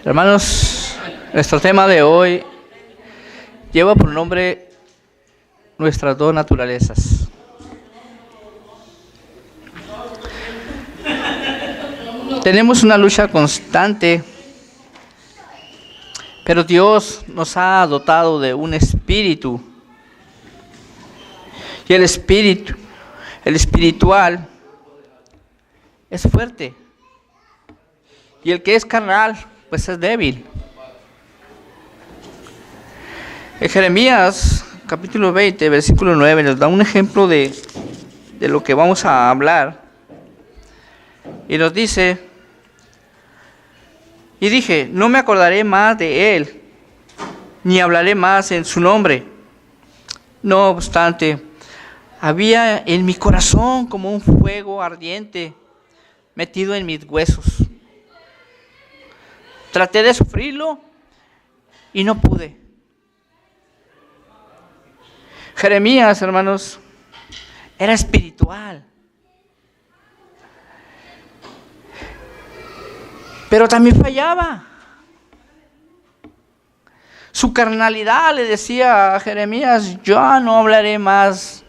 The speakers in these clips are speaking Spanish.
Hermanos, nuestro tema de hoy lleva por nombre nuestras dos naturalezas. Tenemos una lucha constante, pero Dios nos ha dotado de un espíritu. Y el espiritual, es fuerte. Y el que es carnal, pues es débil. En Jeremías, capítulo 20, versículo 9, nos da un ejemplo de lo que vamos a hablar. Y nos dice: y dije, no me acordaré más de él, ni hablaré más en su nombre. No obstante, había en mi corazón como un fuego ardiente metido en mis huesos. Traté de sufrirlo y no pude. Jeremías, hermanos, era espiritual, pero también fallaba. Su carnalidad le decía a Jeremías: yo no hablaré más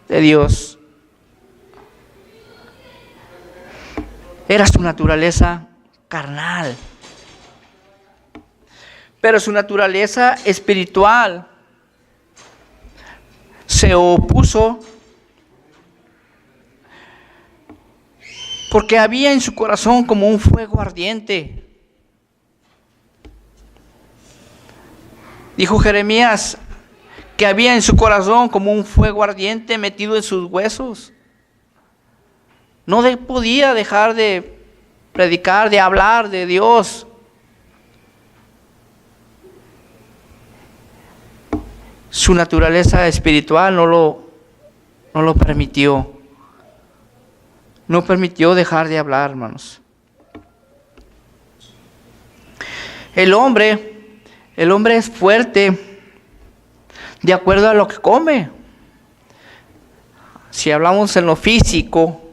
de Dios. Era su naturaleza carnal. Pero su naturaleza espiritual se opuso porque había en su corazón como un fuego ardiente. Dijo Jeremías que había en su corazón como un fuego ardiente metido en sus huesos. No podía dejar de predicar, de hablar de Dios. Su naturaleza espiritual no lo permitió. No permitió dejar de hablar, hermanos. El hombre es fuerte de acuerdo a lo que come. Si hablamos en lo físico,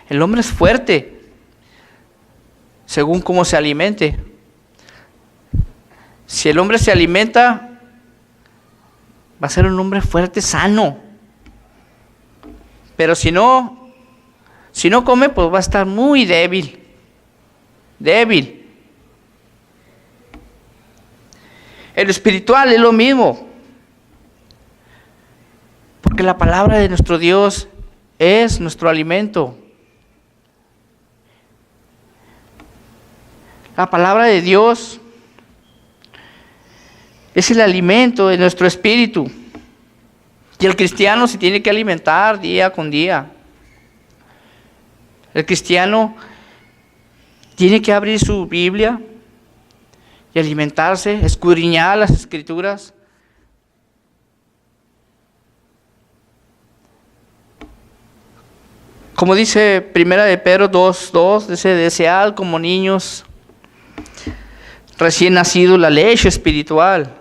el hombre es fuerte según cómo se alimente. Si el hombre se alimenta, va a ser un hombre fuerte, sano. Pero si no come, pues va a estar muy débil. El espiritual es lo mismo. Porque la palabra de nuestro Dios es nuestro alimento. La palabra de Dios es el alimento de nuestro espíritu. Y el cristiano se tiene que alimentar día con día. El cristiano tiene que abrir su Biblia y alimentarse, escudriñar las Escrituras. Como dice Primera de Pedro 2:2, dice: desead como niños recién nacidos la leche espiritual.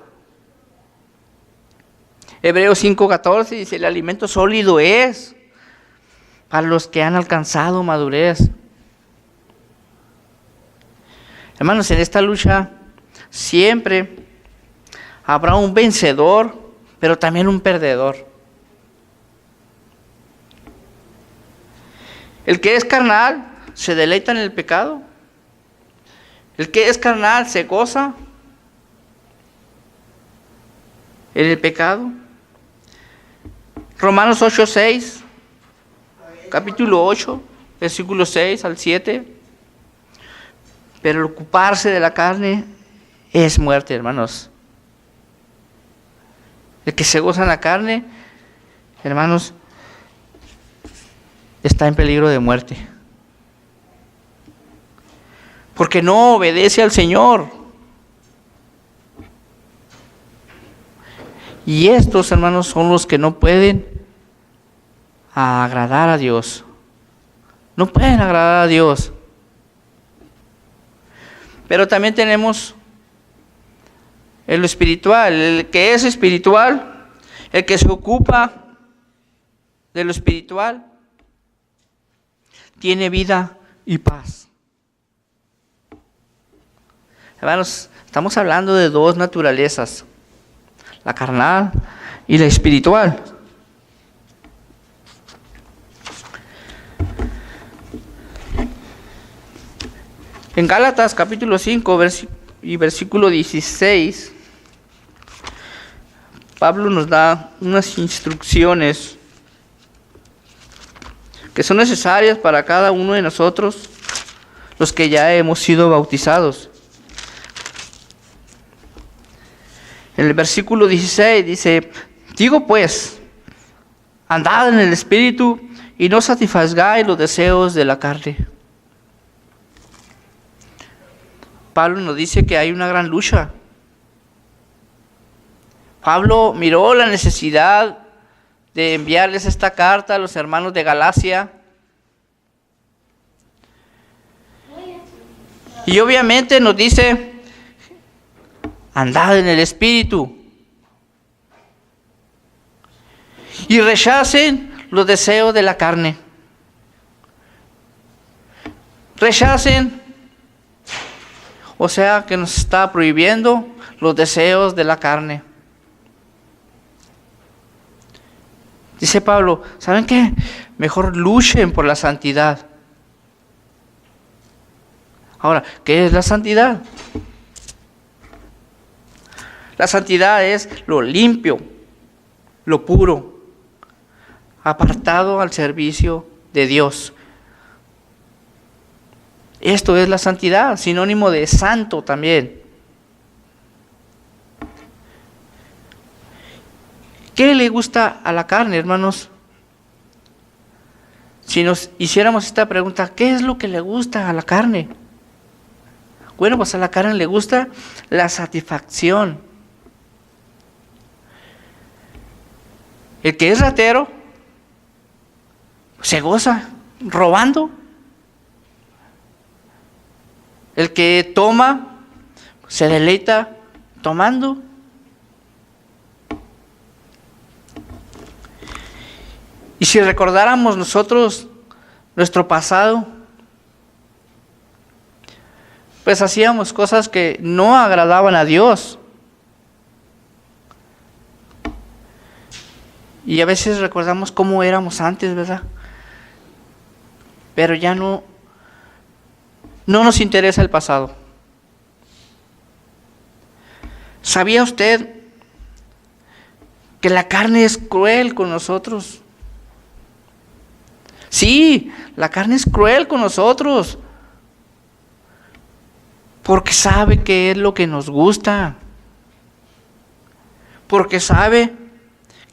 Hebreos 5:14 dice: el alimento sólido es para los que han alcanzado madurez. Hermanos, en esta lucha siempre habrá un vencedor, pero también un perdedor. El que es carnal se deleita en el pecado. El que es carnal se goza en el pecado. Romanos 8:6, capítulo 8, versículos 6 al 7. Pero el ocuparse de la carne es muerte, hermanos. El que se goza en la carne, hermanos, está en peligro de muerte. Porque no obedece al Señor. Y estos, hermanos, son los que no pueden agradar a Dios. No pueden agradar a Dios. Pero también tenemos en lo espiritual. El que es espiritual, el que se ocupa de lo espiritual, tiene vida y paz. Hermanos, estamos hablando de dos naturalezas, la carnal y la espiritual. En Gálatas capítulo 5 versículo 16, Pablo nos da unas instrucciones que son necesarias para cada uno de nosotros, los que ya hemos sido bautizados. En el versículo 16 dice: digo pues, andad en el Espíritu y no satisfagáis los deseos de la carne. Pablo nos dice que hay una gran lucha. Pablo miró la necesidad de enviarles esta carta a los hermanos de Galacia. Y obviamente nos dice: andad en el Espíritu y rechacen los deseos de la carne. Rechacen, o sea que nos está prohibiendo los deseos de la carne. Dice Pablo, ¿saben qué? Mejor luchen por la santidad. Ahora, ¿qué es la santidad? La santidad es lo limpio, lo puro, apartado al servicio de Dios. Esto es la santidad, sinónimo de santo también. ¿Qué le gusta a la carne, hermanos? Si nos hiciéramos esta pregunta, ¿qué es lo que le gusta a la carne? Bueno, pues a la carne le gusta la satisfacción. El que es ratero se goza robando. El que toma se deleita tomando. Y si recordáramos nosotros nuestro pasado, pues hacíamos cosas que no agradaban a Dios. Y a veces recordamos cómo éramos antes, ¿verdad? Pero ya no nos interesa el pasado. ¿Sabía usted que la carne es cruel con nosotros? Sí, la carne es cruel con nosotros, porque sabe qué es lo que nos gusta, porque sabe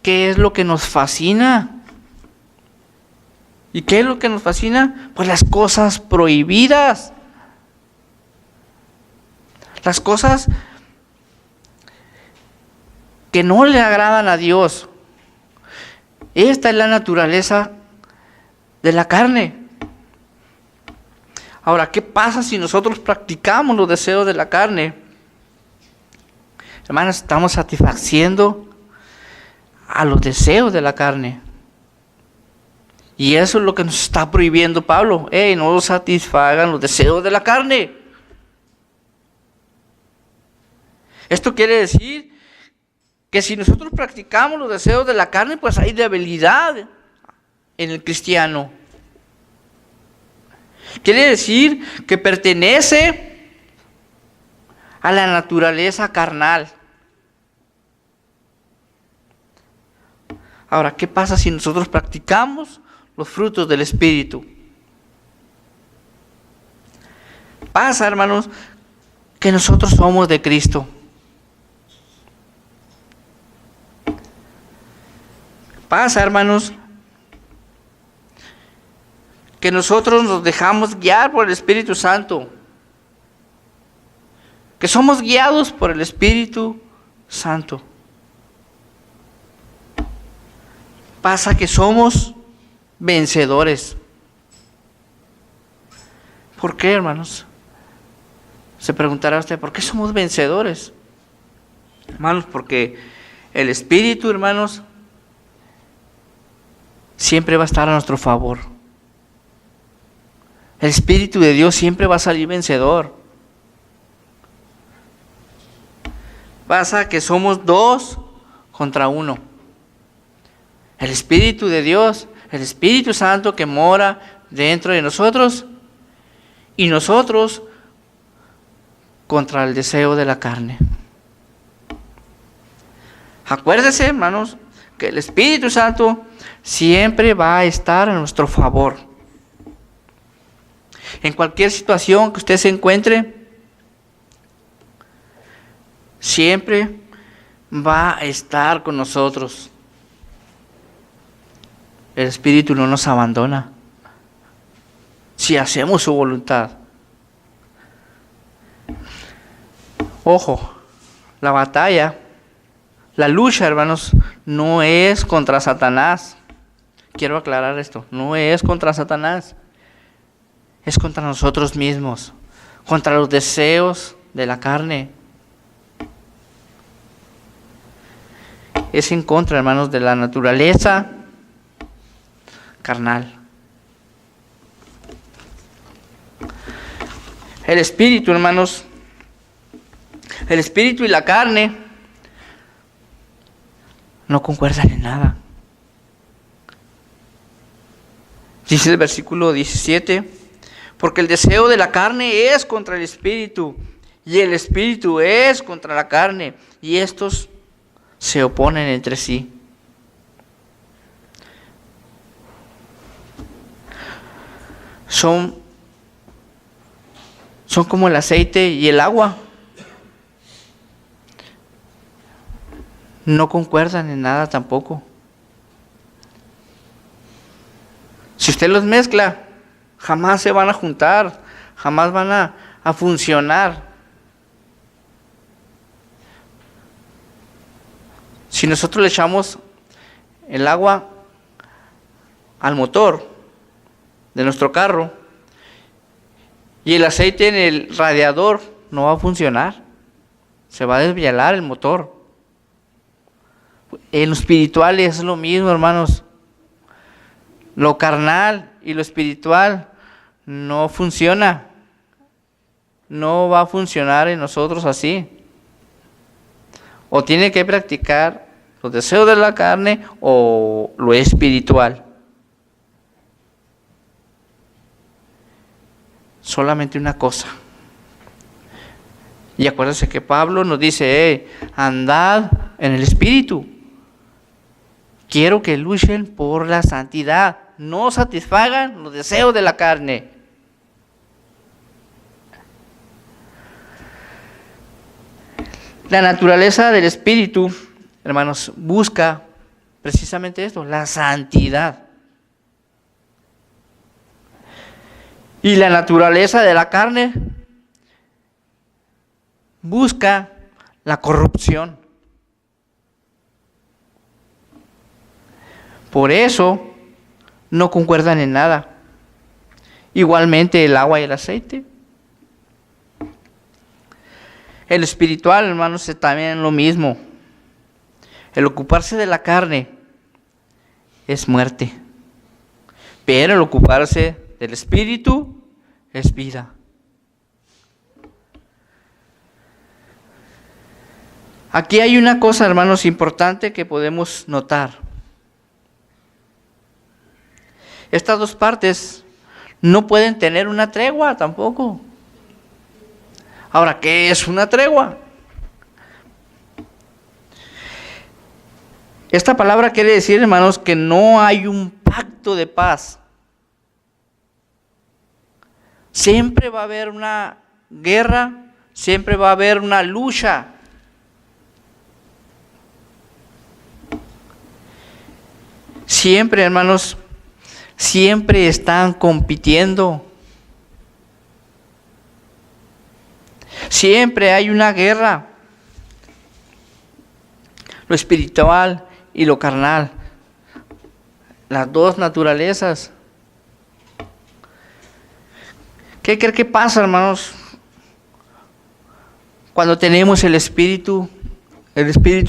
qué es lo que nos fascina. ¿Y qué es lo que nos fascina? Pues las cosas prohibidas, las cosas que no le agradan a Dios. Esta es la naturaleza de la carne. Ahora, ¿qué pasa si nosotros practicamos los deseos de la carne? Hermanos, estamos satisfaciendo a los deseos de la carne. Y eso es lo que nos está prohibiendo Pablo. No satisfagan los deseos de la carne. Esto quiere decir que si nosotros practicamos los deseos de la carne, pues hay debilidad en el cristiano. Quiere decir que pertenece a la naturaleza carnal. Ahora, ¿qué pasa si nosotros practicamos los frutos del Espíritu? Pasa, hermanos, que nosotros somos de Cristo. Pasa, hermanos, que nosotros nos dejamos guiar por el Espíritu Santo, que somos guiados por el Espíritu Santo. Pasa que somos vencedores. ¿Por qué, hermanos? Se preguntará usted, ¿por qué somos vencedores? Hermanos, porque el Espíritu, hermanos, siempre va a estar a nuestro favor. El Espíritu de Dios siempre va a salir vencedor. pasa que somos 2 contra 1. El Espíritu de Dios, el Espíritu Santo que mora dentro de nosotros, y nosotros contra el deseo de la carne. Acuérdense, hermanos, que el Espíritu Santo siempre va a estar a nuestro favor. En cualquier situación que usted se encuentre, siempre va a estar con nosotros. El Espíritu no nos abandona si hacemos su voluntad. Ojo, la batalla, la lucha, hermanos, no es contra Satanás. Quiero aclarar esto, no es contra Satanás. Es contra nosotros mismos, contra los deseos de la carne. Es en contra, hermanos, de la naturaleza carnal. El espíritu, hermanos, el espíritu y la carne no concuerdan en nada. Dice el versículo 17, porque el deseo de la carne es contra el espíritu, y el espíritu es contra la carne, y estos se oponen entre sí. Son como el aceite y el agua. No concuerdan en nada tampoco. Si usted los mezcla, jamás se van a juntar, jamás van a funcionar. Si nosotros le echamos el agua al motor de nuestro carro y el aceite en el radiador, no va a funcionar. Se va a desvialar el motor. En lo espiritual es lo mismo, hermanos. Lo carnal y lo espiritual no funciona. No va a funcionar en nosotros así. O tiene que practicar los deseos de la carne o lo espiritual. Solamente una cosa. Y acuérdense que Pablo nos dice, andad en el espíritu. Quiero que luchen por la santidad. No satisfagan los deseos de la carne. La naturaleza del espíritu, hermanos, busca precisamente esto, la santidad. Y la naturaleza de la carne busca la corrupción. Por eso no concuerdan en nada. Igualmente el agua y el aceite. El espiritual, hermanos, es también lo mismo. El ocuparse de la carne es muerte. Pero el ocuparse del espíritu es vida. Aquí hay una cosa, hermanos, importante que podemos notar. Estas dos partes no pueden tener una tregua tampoco. Ahora, ¿qué es una tregua? Esta palabra quiere decir, hermanos, que no hay un pacto de paz. Siempre va a haber una guerra, siempre va a haber una lucha. Siempre, hermanos, siempre están compitiendo. Siempre hay una guerra. Lo espiritual y lo carnal. Las dos naturalezas. ¿Qué cree que pasa, hermanos? Cuando tenemos el Espíritu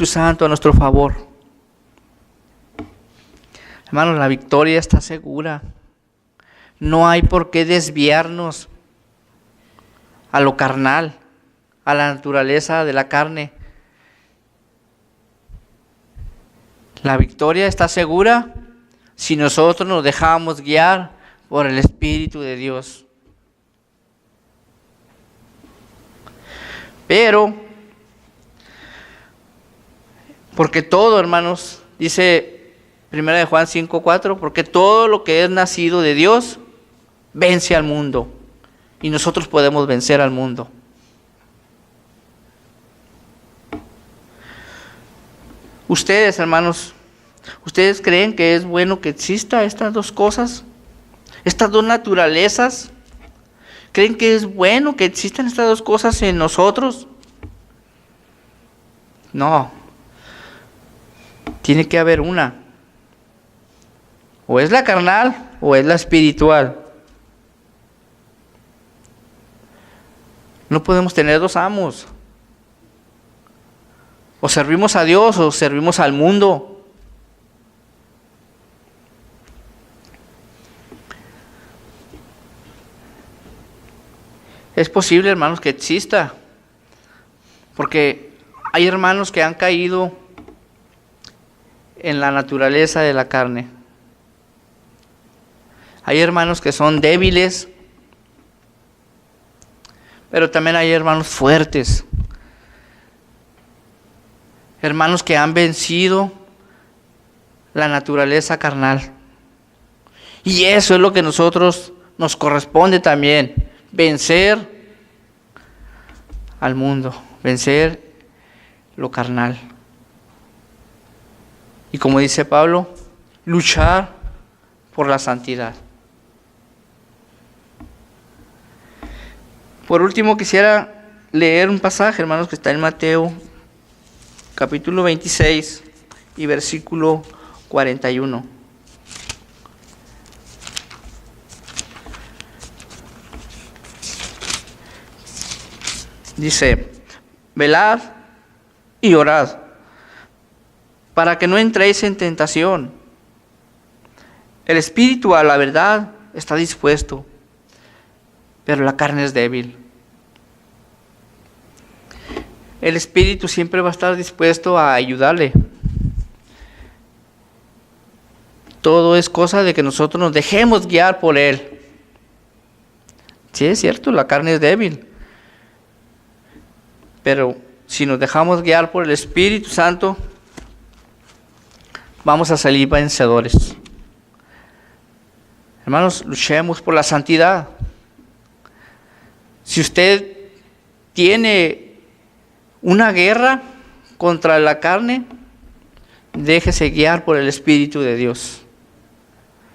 Santo a nuestro favor. Hermanos, la victoria está segura. No hay por qué desviarnos a lo carnal, a la naturaleza de la carne. La victoria está segura si nosotros nos dejamos guiar por el Espíritu de Dios. Pero, porque todo, hermanos, dice 1 Juan 5:4, porque todo lo que es nacido de Dios vence al mundo. Y nosotros podemos vencer al mundo. Ustedes, hermanos, ¿ustedes creen que es bueno que exista estas dos cosas? Estas dos naturalezas. ¿Creen que es bueno que existan estas dos cosas en nosotros? No. Tiene que haber una. O es la carnal o es la espiritual. No podemos tener dos amos. O servimos a Dios o servimos al mundo. Es posible, hermanos, que exista. Porque hay hermanos que han caído en la naturaleza de la carne. Hay hermanos que son débiles, pero también hay hermanos fuertes. Hermanos que han vencido la naturaleza carnal. Y eso es lo que nosotros nos corresponde también. Vencer al mundo. Vencer lo carnal. Y como dice Pablo, luchar por la santidad. Por último, quisiera leer un pasaje, hermanos, que está en Mateo, capítulo 26 y versículo 41. Dice, velad y orad, para que no entréis en tentación. El espíritu a la verdad está dispuesto, pero la carne es débil. El espíritu siempre va a estar dispuesto a ayudarle. Todo es cosa de que nosotros nos dejemos guiar por él. Sí, es cierto, la carne es débil. Pero si nos dejamos guiar por el Espíritu Santo, vamos a salir vencedores. Hermanos, luchemos por la santidad. Si usted tiene una guerra contra la carne, déjese guiar por el Espíritu de Dios.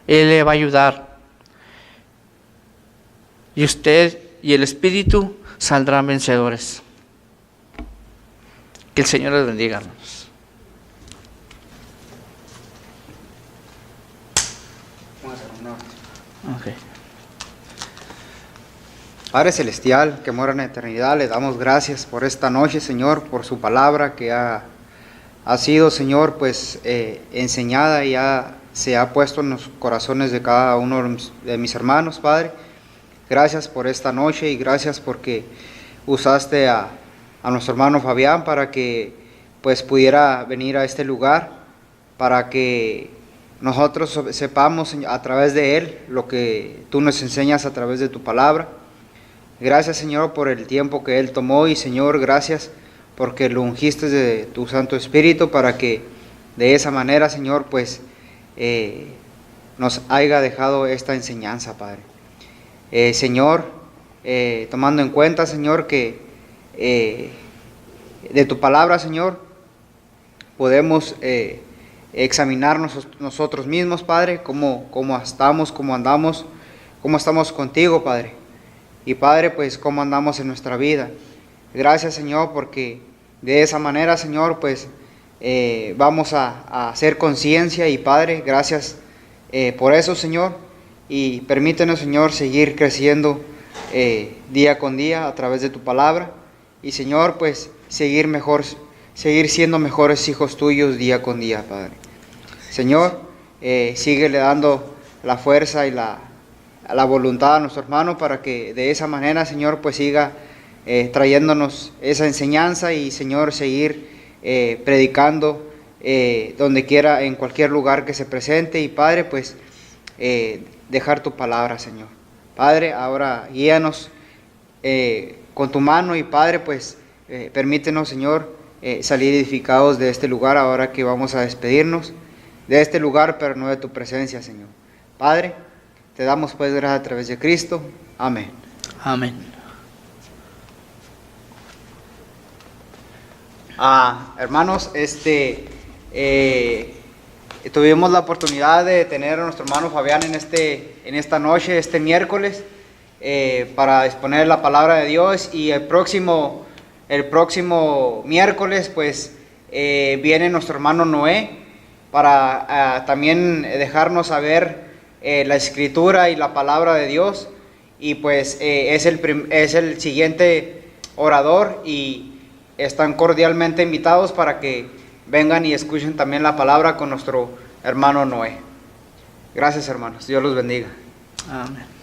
Él le va a ayudar. Y usted y el Espíritu saldrán vencedores. Que el Señor les bendiga, hermanos. Okay. Padre Celestial, que mora en la eternidad, le damos gracias por esta noche, Señor, por su palabra que ha sido, Señor, pues enseñada y se ha puesto en los corazones de cada uno de mis hermanos, Padre. Gracias por esta noche y gracias porque usaste a nuestro hermano Fabián para que pues pudiera venir a este lugar, para que nosotros sepamos a través de él lo que tú nos enseñas a través de tu palabra. Gracias, Señor, por el tiempo que él tomó y, Señor, gracias porque lo ungiste de tu Santo Espíritu para que de esa manera, Señor, pues nos haya dejado esta enseñanza, Padre. Señor, tomando en cuenta, Señor, que de tu palabra, Señor, podemos examinarnos nosotros mismos, Padre, cómo estamos, cómo andamos, cómo estamos contigo, Padre. Y, Padre, pues cómo andamos en nuestra vida. Gracias, Señor, porque de esa manera, Señor, pues vamos a hacer conciencia. Y, Padre, gracias por eso, Señor. Y permítenos, Señor, seguir creciendo día con día a través de tu palabra. Y, Señor, pues seguir siendo mejores hijos tuyos día con día, Padre. Señor, síguele dando la fuerza y la voluntad a nuestro hermano para que de esa manera, Señor, pues siga trayéndonos esa enseñanza y, Señor, seguir predicando donde quiera, en cualquier lugar que se presente. Y Padre, pues dejar tu palabra, Señor. Padre, ahora guíanos con tu mano, y Padre, pues permítenos, Señor, salir edificados de este lugar ahora que vamos a despedirnos de este lugar, pero no de tu presencia, Señor. Padre, te damos pues gracias a través de Cristo. Amén. Amén. Hermanos, tuvimos la oportunidad de tener a nuestro hermano Fabián en esta noche, este miércoles, para exponer la palabra de Dios. Y el próximo miércoles, pues, viene nuestro hermano Noé para también dejarnos saber la escritura y la palabra de Dios. Y pues es el siguiente orador, y están cordialmente invitados para que vengan y escuchen también la palabra con nuestro hermano Noé. Gracias, hermanos. Dios los bendiga. Amén.